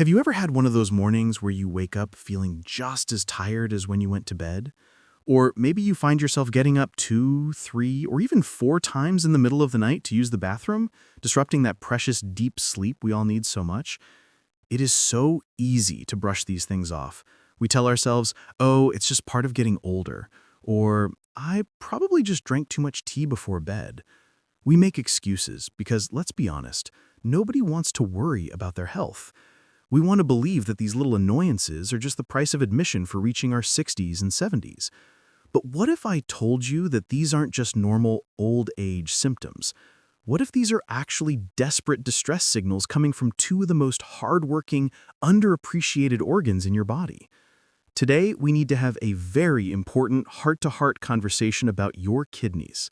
Have you ever had one of those mornings where you wake up feeling just as tired as when you went to bed? Or maybe you find yourself getting up 2, 3, or even 4 times in the middle of the night to use the bathroom, disrupting that precious deep sleep we all need so much? It is so easy to brush these things off. We tell ourselves, oh, it's just part of getting older, or I probably just drank too much tea before bed. We make excuses because, let's be honest, nobody wants to worry about their health. We want to believe that these little annoyances are just the price of admission for reaching our 60s and 70s. But what if I told you that these aren't just normal old age symptoms? What if these are actually desperate distress signals coming from two of the most hardworking, underappreciated organs in your body? Today, we need to have a very important heart-to-heart conversation about your kidneys.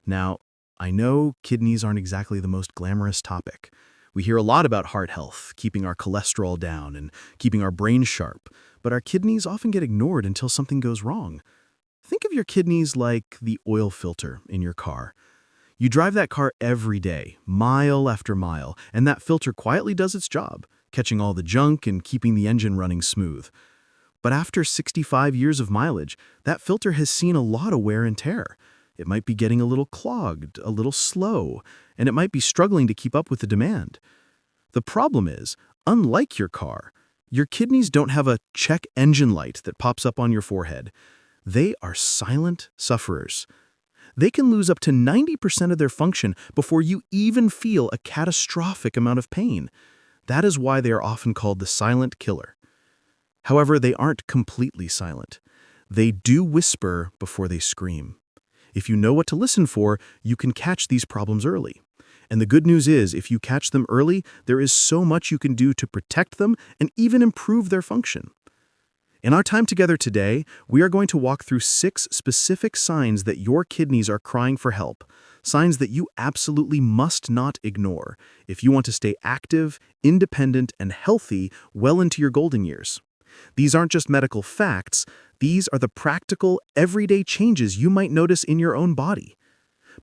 Now, I know kidneys aren't exactly the most glamorous topic. We hear a lot about heart health, keeping our cholesterol down and keeping our brain sharp, but our kidneys often get ignored until something goes wrong. Think of your kidneys like the oil filter in your car. You drive that car every day, mile after mile, and that filter quietly does its job, catching all the junk and keeping the engine running smooth. But after 65 years of mileage, that filter has seen a lot of wear and tear. It might be getting a little clogged, a little slow, and it might be struggling to keep up with the demand. The problem is, unlike your car, your kidneys don't have a check engine light that pops up on your forehead. They are silent sufferers. They can lose up to 90% of their function before you even feel a catastrophic amount of pain. That is why they are often called the silent killer. However, they aren't completely silent. They do whisper before they scream. If you know what to listen for, you can catch these problems early. And the good news is, if you catch them early, there is so much you can do to protect them and even improve their function. In our time together today, we are going to walk through 6 specific signs that your kidneys are crying for help, signs that you absolutely must not ignore if you want to stay active, independent, and healthy well into your golden years. These aren't just medical facts, these are the practical, everyday changes you might notice in your own body.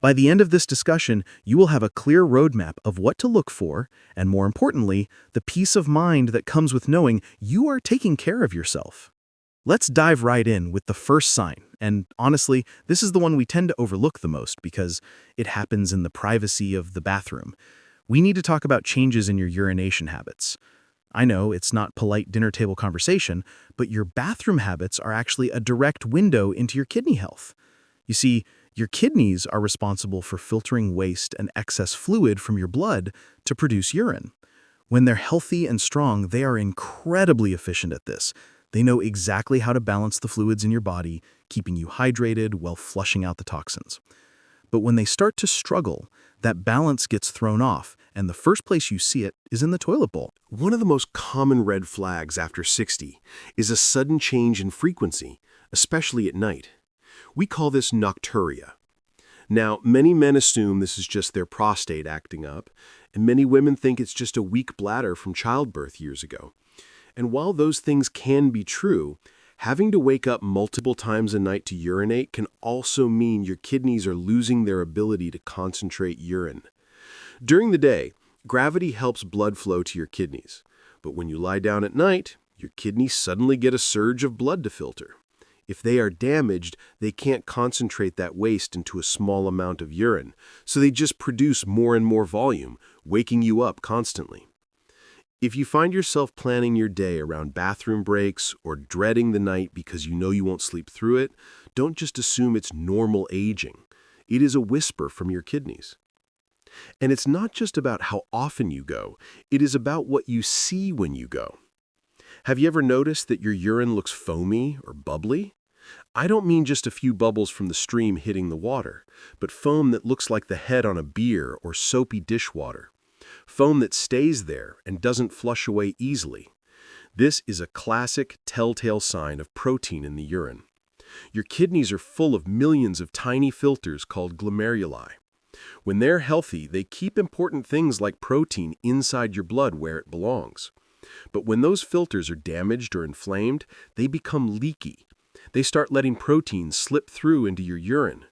By the end of this discussion, you will have a clear roadmap of what to look for, and more importantly, the peace of mind that comes with knowing you are taking care of yourself. Let's dive right in with the first sign, and honestly, this is the one we tend to overlook the most because it happens in the privacy of the bathroom. We need to talk about changes in your urination habits. I know it's not polite dinner table conversation, but your bathroom habits are actually a direct window into your kidney health. You see, your kidneys are responsible for filtering waste and excess fluid from your blood to produce urine. When they're healthy and strong, they are incredibly efficient at this. They know exactly how to balance the fluids in your body, keeping you hydrated while flushing out the toxins. But when they start to struggle, that balance gets thrown off, and the first place you see it is in the toilet bowl. One of the most common red flags after 60 is a sudden change in frequency, especially at night. We call this nocturia. Now, many men assume this is just their prostate acting up, and many women think it's just a weak bladder from childbirth years ago. And while those things can be true, having to wake up multiple times a night to urinate can also mean your kidneys are losing their ability to concentrate urine. During the day, gravity helps blood flow to your kidneys, but when you lie down at night, your kidneys suddenly get a surge of blood to filter. If they are damaged, they can't concentrate that waste into a small amount of urine, so they just produce more and more volume, waking you up constantly. If you find yourself planning your day around bathroom breaks or dreading the night because you know you won't sleep through it, don't just assume it's normal aging. It is a whisper from your kidneys. And it's not just about how often you go, it is about what you see when you go. Have you ever noticed that your urine looks foamy or bubbly? I don't mean just a few bubbles from the stream hitting the water, but foam that looks like the head on a beer or soapy dishwater. Foam that stays there and doesn't flush away easily. This is a classic telltale sign of protein in the urine. Your kidneys are full of millions of tiny filters called glomeruli. When they're healthy, they keep important things like protein inside your blood where it belongs. But when those filters are damaged or inflamed, they become leaky. They start letting protein slip through into your urine.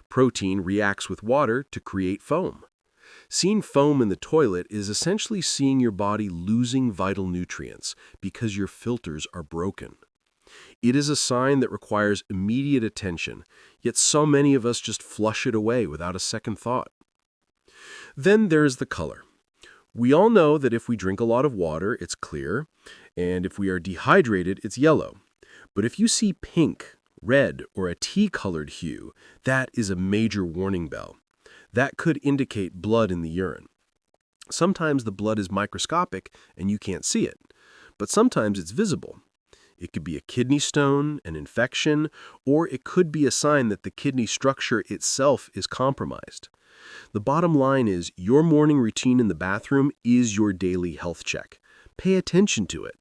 Protein reacts with water to create foam. Seeing foam in the toilet is essentially seeing your body losing vital nutrients because your filters are broken. It is a sign that requires immediate attention, yet so many of us just flush it away without a second thought. Then there's the color. We all know that if we drink a lot of water, it's clear, and if we are dehydrated, it's yellow. But if you see pink, red, or a tea-colored hue, that is a major warning bell. That could indicate blood in the urine. Sometimes the blood is microscopic and you can't see it, but sometimes it's visible. It could be a kidney stone, an infection, or it could be a sign that the kidney structure itself is compromised. The bottom line is your morning routine in the bathroom is your daily health check. Pay attention to it.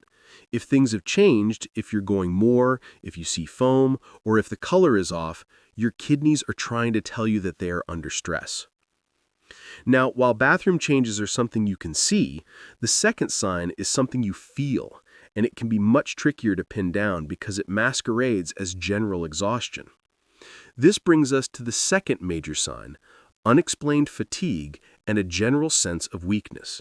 If things have changed, if you're going more, if you see foam, or if the color is off, your kidneys are trying to tell you that they are under stress. Now, while bathroom changes are something you can see, the second sign is something you feel, and it can be much trickier to pin down because it masquerades as general exhaustion. This brings us to the second major sign, unexplained fatigue and a general sense of weakness.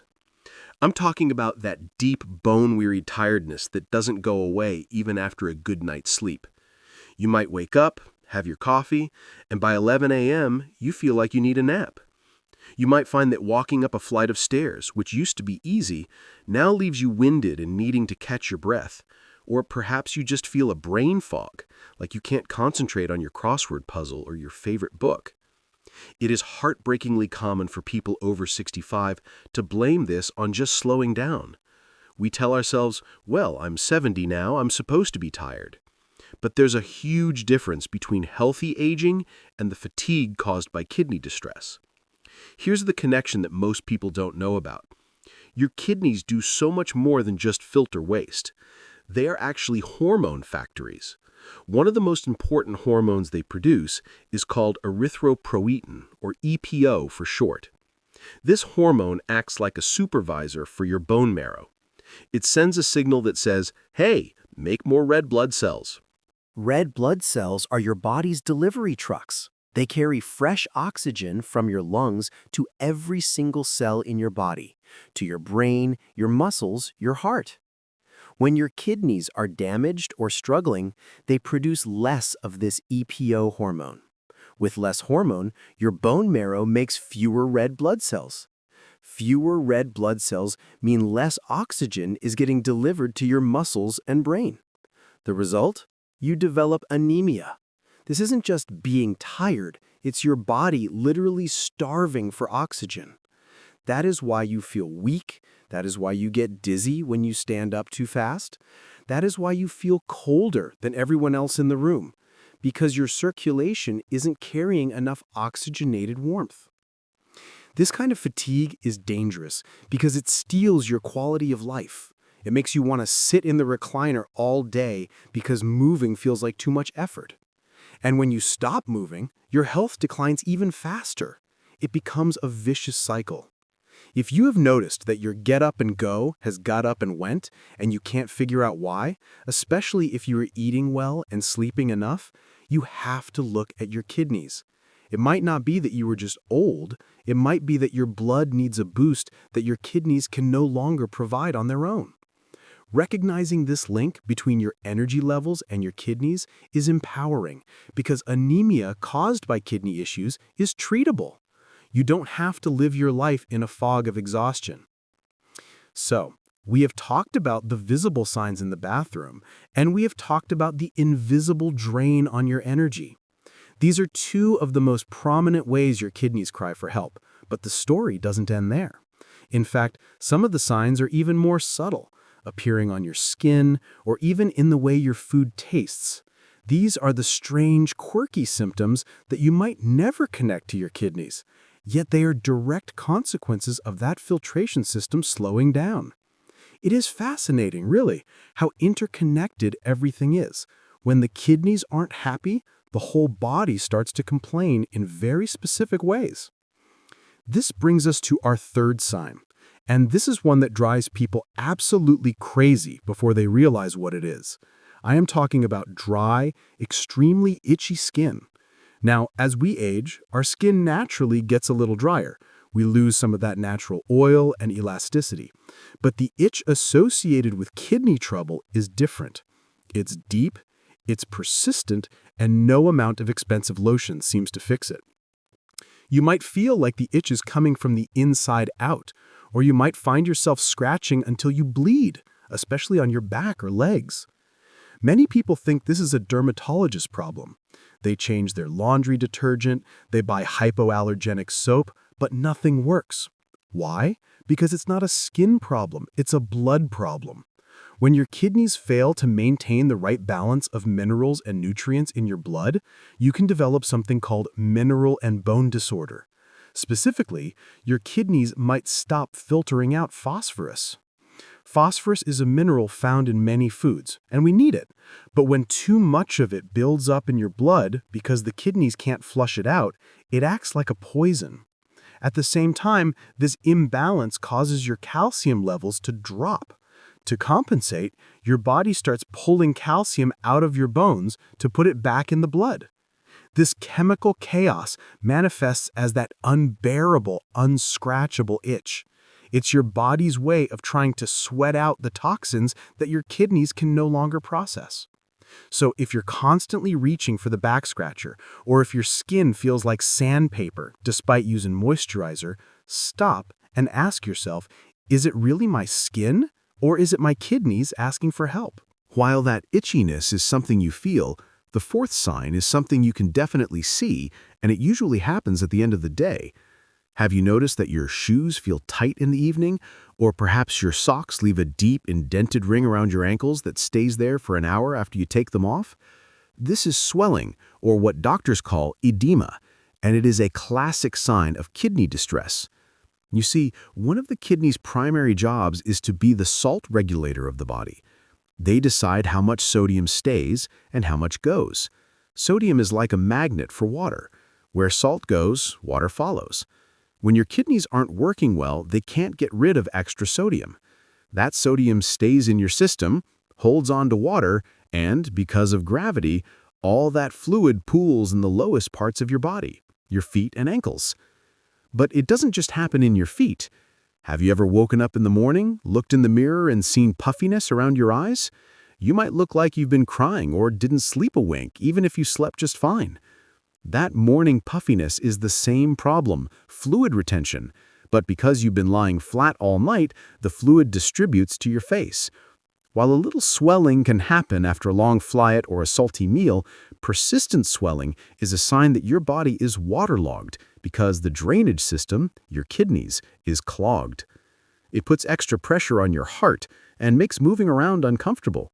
I'm talking about that deep, bone-weary tiredness that doesn't go away even after a good night's sleep. You might wake up, have your coffee, and by 11 a.m., you feel like you need a nap. You might find that walking up a flight of stairs, which used to be easy, now leaves you winded and needing to catch your breath. Or perhaps you just feel a brain fog, like you can't concentrate on your crossword puzzle or your favorite book. It is heartbreakingly common for people over 65 to blame this on just slowing down. We tell ourselves, well, I'm 70 now, I'm supposed to be tired. But there's a huge difference between healthy aging and the fatigue caused by kidney distress. Here's the connection that most people don't know about. Your kidneys do so much more than just filter waste. They are actually hormone factories. One of the most important hormones they produce is called erythropoietin, or EPO for short. This hormone acts like a supervisor for your bone marrow. It sends a signal that says, hey, make more red blood cells. Red blood cells are your body's delivery trucks. They carry fresh oxygen from your lungs to every single cell in your body, to your brain, your muscles, your heart. When your kidneys are damaged or struggling, they produce less of this EPO hormone. With less hormone, your bone marrow makes fewer red blood cells. Fewer red blood cells mean less oxygen is getting delivered to your muscles and brain. The result? You develop anemia. This isn't just being tired, it's your body literally starving for oxygen. That is why you feel weak. That is why you get dizzy when you stand up too fast. That is why you feel colder than everyone else in the room, because your circulation isn't carrying enough oxygenated warmth. This kind of fatigue is dangerous because it steals your quality of life. It makes you want to sit in the recliner all day because moving feels like too much effort. And when you stop moving, your health declines even faster. It becomes a vicious cycle. If you have noticed that your get up and go has got up and went, and you can't figure out why, especially if you are eating well and sleeping enough, you have to look at your kidneys. It might not be that you were just old. It might be that your blood needs a boost that your kidneys can no longer provide on their own. Recognizing this link between your energy levels and your kidneys is empowering because anemia caused by kidney issues is treatable. You don't have to live your life in a fog of exhaustion. So, we have talked about the visible signs in the bathroom, and we have talked about the invisible drain on your energy. These are two of the most prominent ways your kidneys cry for help, but the story doesn't end there. In fact, some of the signs are even more subtle, appearing on your skin or even in the way your food tastes. These are the strange, quirky symptoms that you might never connect to your kidneys. Yet they are direct consequences of that filtration system slowing down. It is fascinating, really, how interconnected everything is. When the kidneys aren't happy, the whole body starts to complain in very specific ways. This brings us to our third sign, and this is one that drives people absolutely crazy before they realize what it is. I am talking about dry, extremely itchy skin. Now, as we age, our skin naturally gets a little drier. We lose some of that natural oil and elasticity. But the itch associated with kidney trouble is different. It's deep, it's persistent, and no amount of expensive lotion seems to fix it. You might feel like the itch is coming from the inside out, or you might find yourself scratching until you bleed, especially on your back or legs. Many people think this is a dermatologist problem. They change their laundry detergent, they buy hypoallergenic soap, but nothing works. Why? Because it's not a skin problem, it's a blood problem. When your kidneys fail to maintain the right balance of minerals and nutrients in your blood, you can develop something called mineral and bone disorder. Specifically, your kidneys might stop filtering out phosphorus. Phosphorus is a mineral found in many foods, and we need it. But when too much of it builds up in your blood because the kidneys can't flush it out, it acts like a poison. At the same time, this imbalance causes your calcium levels to drop. To compensate, your body starts pulling calcium out of your bones to put it back in the blood. This chemical chaos manifests as that unbearable, unscratchable itch. It's your body's way of trying to sweat out the toxins that your kidneys can no longer process. So if you're constantly reaching for the back scratcher, or if your skin feels like sandpaper despite using moisturizer, stop and ask yourself, is it really my skin? Or is it my kidneys asking for help? While that itchiness is something you feel, the fourth sign is something you can definitely see, and it usually happens at the end of the day. Have you noticed that your shoes feel tight in the evening? Or perhaps your socks leave a deep, indented ring around your ankles that stays there for an hour after you take them off? This is swelling, or what doctors call edema, and it is a classic sign of kidney distress. You see, one of the kidney's primary jobs is to be the salt regulator of the body. They decide how much sodium stays and how much goes. Sodium is like a magnet for water. Where salt goes, water follows. When your kidneys aren't working well, they can't get rid of extra sodium. That sodium stays in your system, holds on to water, and, because of gravity, all that fluid pools in the lowest parts of your body, your feet and ankles. But it doesn't just happen in your feet. Have you ever woken up in the morning, looked in the mirror, and seen puffiness around your eyes? You might look like you've been crying or didn't sleep a wink, even if you slept just fine. That morning puffiness is the same problem, fluid retention. But because you've been lying flat all night, the fluid distributes to your face. While a little swelling can happen after a long flight or a salty meal, persistent swelling is a sign that your body is waterlogged because the drainage system, your kidneys, is clogged. It puts extra pressure on your heart and makes moving around uncomfortable.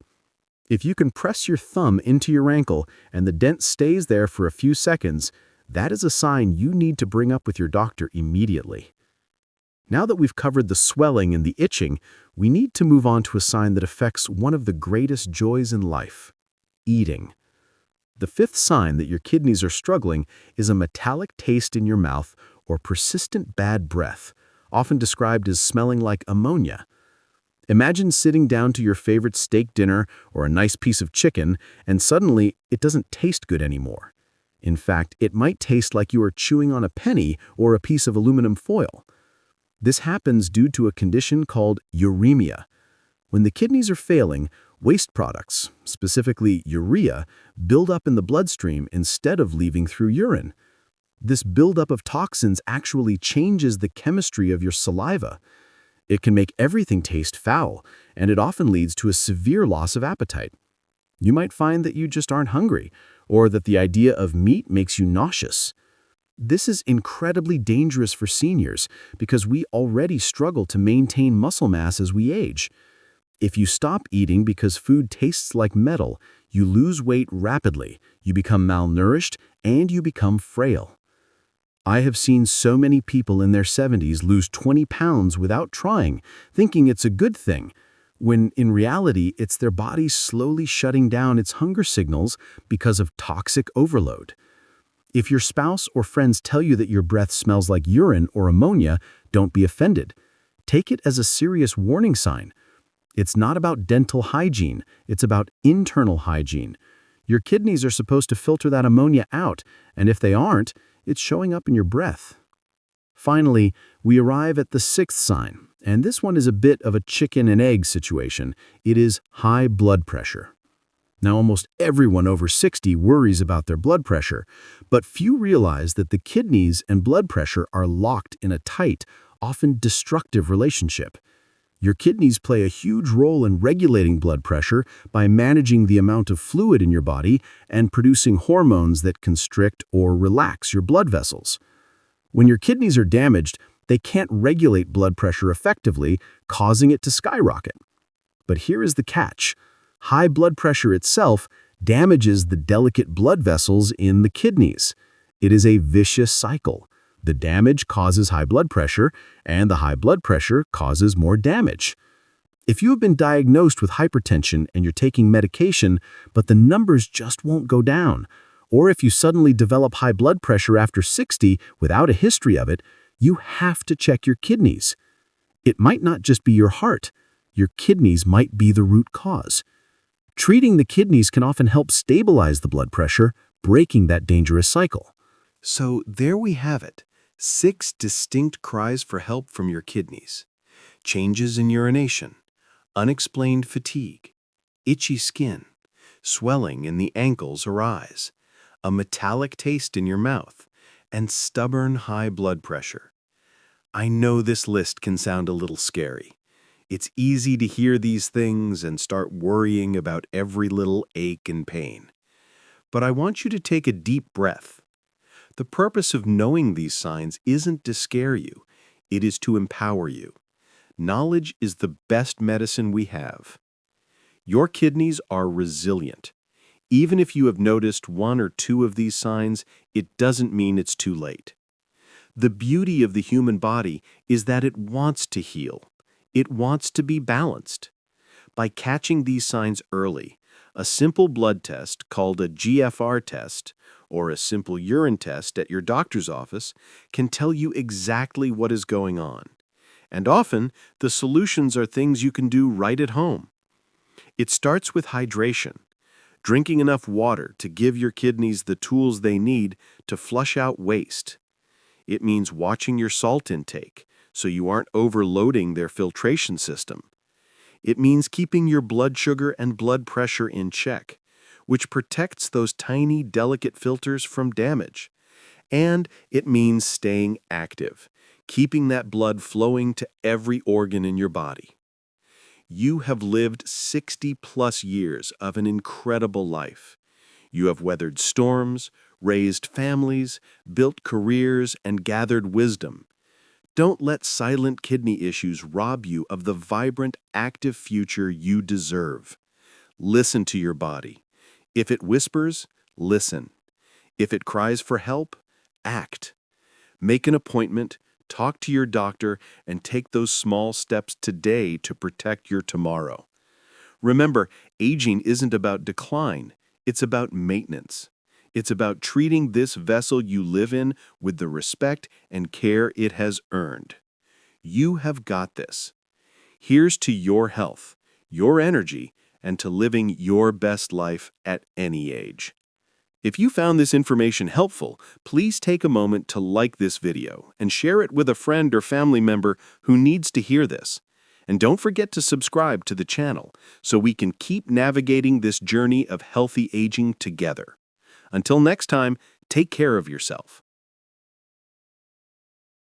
If you can press your thumb into your ankle and the dent stays there for a few seconds, that is a sign you need to bring up with your doctor immediately. Now that we've covered the swelling and the itching, we need to move on to a sign that affects one of the greatest joys in life: eating. The fifth sign that your kidneys are struggling is a metallic taste in your mouth or persistent bad breath, often described as smelling like ammonia. Imagine sitting down to your favorite steak dinner or a nice piece of chicken, and suddenly it doesn't taste good anymore. In fact, it might taste like you are chewing on a penny or a piece of aluminum foil. This happens due to a condition called uremia. When the kidneys are failing, waste products, specifically urea, build up in the bloodstream instead of leaving through urine. This buildup of toxins actually changes the chemistry of your saliva. It can make everything taste foul, and it often leads to a severe loss of appetite. You might find that you just aren't hungry, or that the idea of meat makes you nauseous. This is incredibly dangerous for seniors because we already struggle to maintain muscle mass as we age. If you stop eating because food tastes like metal, you lose weight rapidly, you become malnourished, and you become frail. I have seen so many people in their 70s lose 20 pounds without trying, thinking it's a good thing, when in reality it's their body slowly shutting down its hunger signals because of toxic overload. If your spouse or friends tell you that your breath smells like urine or ammonia, don't be offended. Take it as a serious warning sign. It's not about dental hygiene, it's about internal hygiene. Your kidneys are supposed to filter that ammonia out, and if they aren't, it's showing up in your breath. Finally, we arrive at the sixth sign, and this one is a bit of a chicken and egg situation. It is high blood pressure. Now, almost everyone over 60 worries about their blood pressure, but few realize that the kidneys and blood pressure are locked in a tight, often destructive relationship. Your kidneys play a huge role in regulating blood pressure by managing the amount of fluid in your body and producing hormones that constrict or relax your blood vessels. When your kidneys are damaged, they can't regulate blood pressure effectively, causing it to skyrocket. But here is the catch. High blood pressure itself damages the delicate blood vessels in the kidneys. It is a vicious cycle. The damage causes high blood pressure, and the high blood pressure causes more damage. If you have been diagnosed with hypertension and you're taking medication, but the numbers just won't go down, or if you suddenly develop high blood pressure after 60 without a history of it, you have to check your kidneys. It might not just be your heart. Your kidneys might be the root cause. Treating the kidneys can often help stabilize the blood pressure, breaking that dangerous cycle. So there we have it. 6 distinct cries for help from your kidneys. Changes in urination, unexplained fatigue, itchy skin, swelling in the ankles or eyes, a metallic taste in your mouth, and stubborn high blood pressure. I know this list can sound a little scary. It's easy to hear these things and start worrying about every little ache and pain. But I want you to take a deep breath. The purpose of knowing these signs isn't to scare you, it is to empower you. Knowledge is the best medicine we have. Your kidneys are resilient. Even if you have noticed 1 or 2 of these signs, it doesn't mean it's too late. The beauty of the human body is that it wants to heal. It wants to be balanced. By catching these signs early, a simple blood test called a GFR test or a simple urine test at your doctor's office can tell you exactly what is going on. And often, the solutions are things you can do right at home. It starts with hydration, drinking enough water to give your kidneys the tools they need to flush out waste. It means watching your salt intake so you aren't overloading their filtration system. It means keeping your blood sugar and blood pressure in check, which protects those tiny, delicate filters from damage. And it means staying active, keeping that blood flowing to every organ in your body. You have lived 60+ years of an incredible life. You have weathered storms, raised families, built careers, and gathered wisdom. Don't let silent kidney issues rob you of the vibrant, active future you deserve. Listen to your body. If it whispers, listen. If it cries for help, act. Make an appointment, talk to your doctor, and take those small steps today to protect your tomorrow. Remember, aging isn't about decline, it's about maintenance. It's about treating this vessel you live in with the respect and care it has earned. You have got this. Here's to your health, your energy, and to living your best life at any age. If you found this information helpful, please take a moment to like this video and share it with a friend or family member who needs to hear this. And don't forget to subscribe to the channel so we can keep navigating this journey of healthy aging together. Until next time, take care of yourself.